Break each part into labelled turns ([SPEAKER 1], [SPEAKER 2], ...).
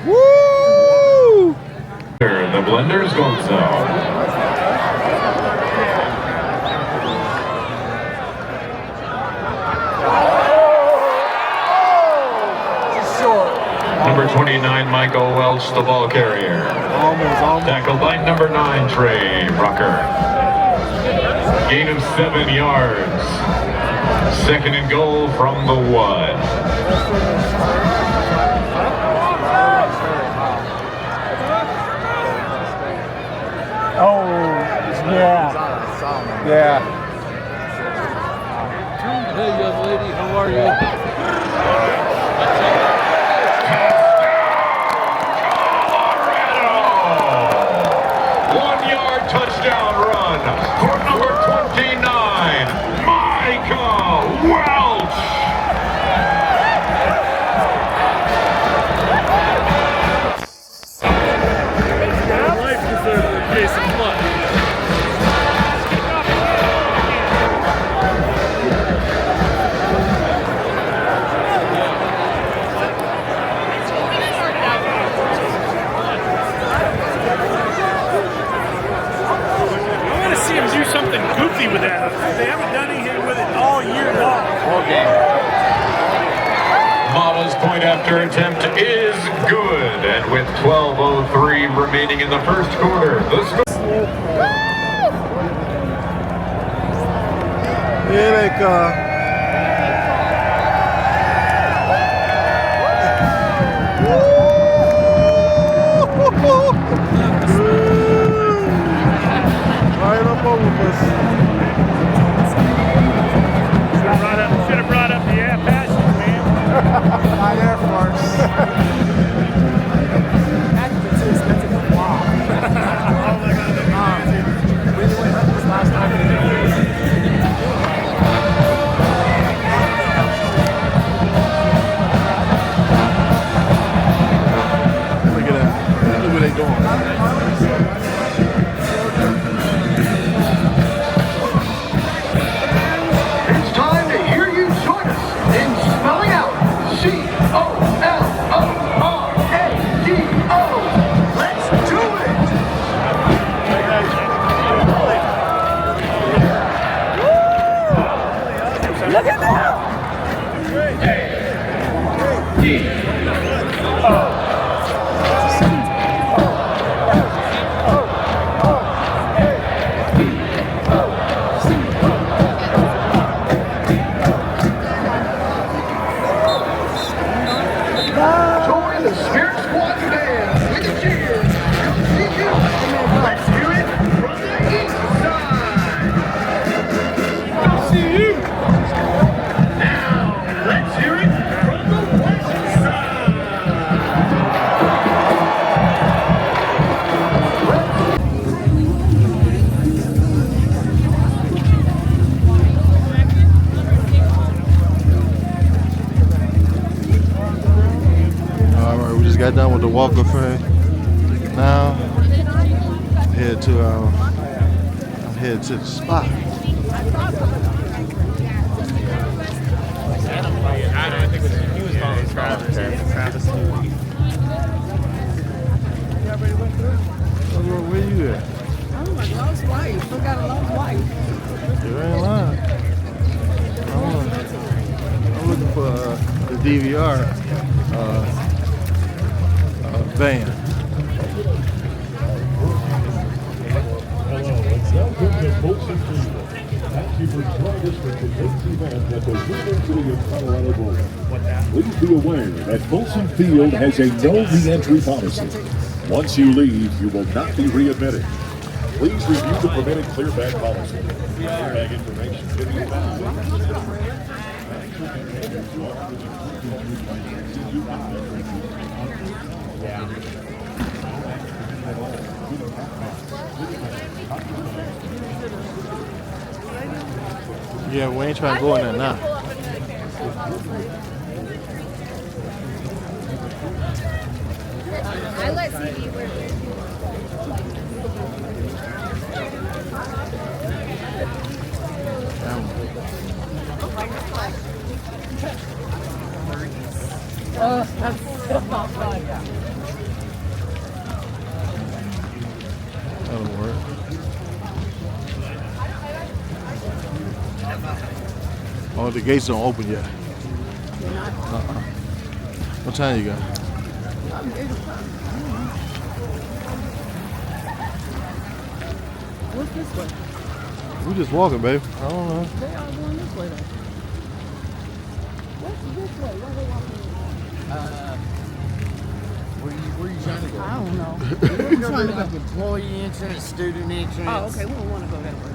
[SPEAKER 1] Woo!
[SPEAKER 2] The Blenders Gold Zone. Number 29, Michael Welch, the ball carrier.
[SPEAKER 1] Almost.
[SPEAKER 2] Tackled by number 9, Trey Rucker. Gain of 7 yards. Second and goal from the 1.
[SPEAKER 1] Oh, yeah. Yeah.
[SPEAKER 3] Hey, young lady, how are you?
[SPEAKER 2] Touchdown run for number 29, Michael Welch.
[SPEAKER 3] Life preserver, Jason Flood. See him do something goofy with that. They haven't done anything with it all year long.
[SPEAKER 1] Okay.
[SPEAKER 2] Mata's point after attempt is good, and with 12:03 remaining in the first quarter, the score.
[SPEAKER 1] Here they come. Right up over us.
[SPEAKER 3] Should have brought up the air passion, man.
[SPEAKER 1] My Air Force. That's too expensive to fly.
[SPEAKER 3] Oh my God,
[SPEAKER 1] We went up this last time. Look at that. Look what they doing.
[SPEAKER 4] Look at that!
[SPEAKER 5] Join the Spirit Squad dance with the cheers. Let's do it from the east side. I'll see you. Now, let's hear it from the west side.
[SPEAKER 1] All right, we just got done with the walk of fame. Now, I'm headed to the spot. Where you at?
[SPEAKER 4] I'm a lost wife. Who got a lost wife?
[SPEAKER 1] You ain't lying. I'm looking for the DVR van.
[SPEAKER 6] Hello, and welcome to Folsom Field. Thank you for joining us for today's event at the Winter City of Colorado Bowl. Please be aware that Folsom Field has a no re-entry policy. Once you leave, you will not be readmitted. Please review the permitted clear bag policy. Clear bag information can be found.
[SPEAKER 1] Yeah, we ain't trying to go in there now.
[SPEAKER 4] I let CD work.
[SPEAKER 1] That'll work. Oh, the gates don't open yet. What time you got?
[SPEAKER 4] What's this way?
[SPEAKER 1] We just walking, babe. I don't know.
[SPEAKER 4] They are going this way though. What's this way? Where are they walking?
[SPEAKER 7] Where you trying to go?
[SPEAKER 4] I don't know.
[SPEAKER 7] We're trying to like employee entrance, student entrance.
[SPEAKER 4] Oh, okay. We don't want to go that way.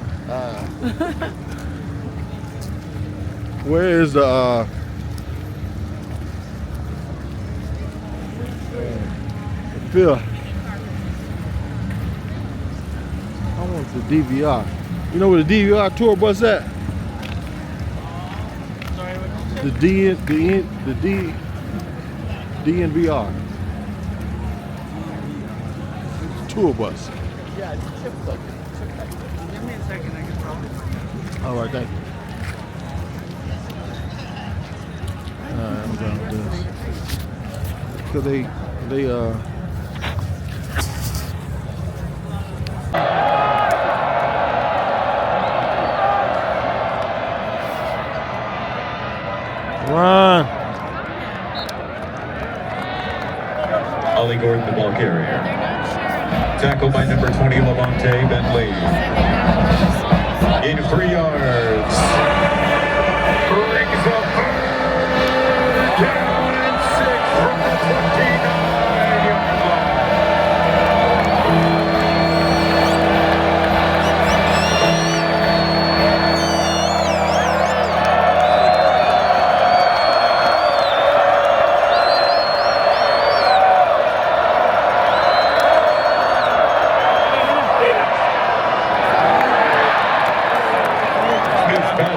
[SPEAKER 1] Where is the Phil? I want the DVR. You know where the DVR tour bus at? The DNVR. Tour bus.
[SPEAKER 7] Yeah, it's chip bucket.
[SPEAKER 4] Give me a second. I can probably find it.
[SPEAKER 1] All right, thank you. All right, I'm done with this. Cause they run.
[SPEAKER 2] Ollie Gordon, the ball carrier. Tackled by number 20, Levante Bentley. In 3 yards. Brings up down and 6 from the 29-yard line.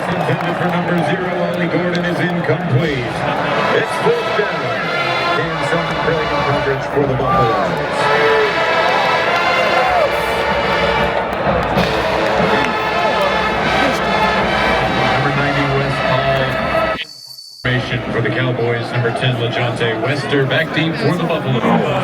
[SPEAKER 2] Intended for number 0, Ollie Gordon, is incomplete. It's 4th down. And some brilliant coverage for the Buffaloes. Number 90, West Hall. Formation for the Cowboys. Number 10, LeJontay Wester. Back deep for the Buffaloes.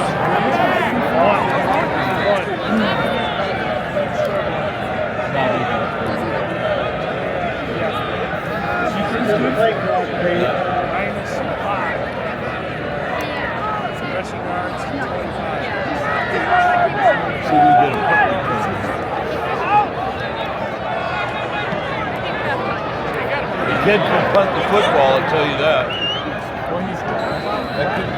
[SPEAKER 8] Kid can punt the football, I'll tell you that.
[SPEAKER 7] That could